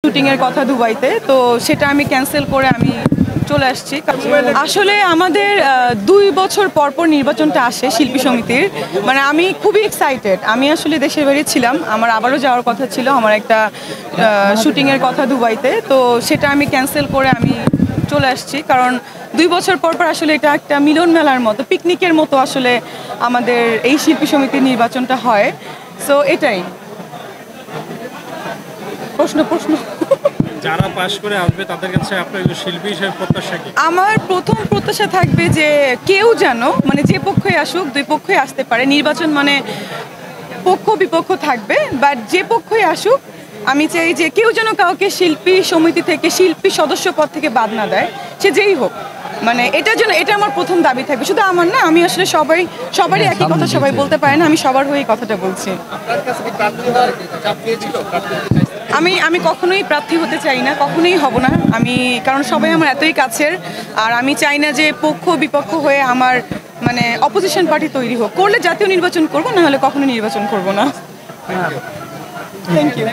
শুটিংয়ের কথা দুবাইতে, তো সেটা আমি ক্যান্সেল করে আমি চলে আসছি। আসলে আমাদের 2 বছর পর পর নির্বাচনটা আসে শিল্পী সমিতির, মানে আমি খুবই এক্সাইটেড। আমি আসলে দেশের বাড়ি ছিলাম, আমার আবারও যাওয়ার কথা ছিল, আমার একটা শুটিংয়ের কথা দুবাইতে, তো সেটা আমি ক্যান্সেল করে আমি চলে আসছি। কারণ 2 বছর পর পর আসলে এটা একটা মিলন মেলার মতো, পিকনিকের মতো আসলে আমাদের এই শিল্পী সমিতির নির্বাচনটা হয়। সো এটাই প্রশ্ন যারা পাশ করে আসবে তাদের কাছে আপনার শিল্পী হিসেবে প্রত্যাশা কি? আমার প্রথম প্রত্যাশা থাকবে যে কেউ যেন, মানে যে পক্ষই আসুক, 2 পক্ষই আসতে পারে, নির্বাচন মানে পক্ষ বিপক্ষ থাকবে, বাট যে পক্ষই আসুক আমি চাই যে কেউ যেন কাউকে শিল্পী সমিতি থেকে, শিল্পী সদস্য পদ থেকে বাদ না দেয়, সে যেই হোক। মানে এটার জন্য, এটা আমার প্রথম দাবি থাকবে, শুধু আমার না, আমি আসলে সবারই একই কথা সবাই বলতে পারে না, আমি সবার হয়ে কথাটা বলছি। আমি কখনোই প্রার্থী হতে চাই না, কখনোই হব না আমি, কারণ সবাই আমার এতই কাছের। আর আমি চাই না যে পক্ষ বিপক্ষ হয়ে আমার মানে অপোজিশন পার্টি তৈরি হোক। করলে জাতীয় নির্বাচন করব, না হলে কখনো নির্বাচন করব না। Thank you.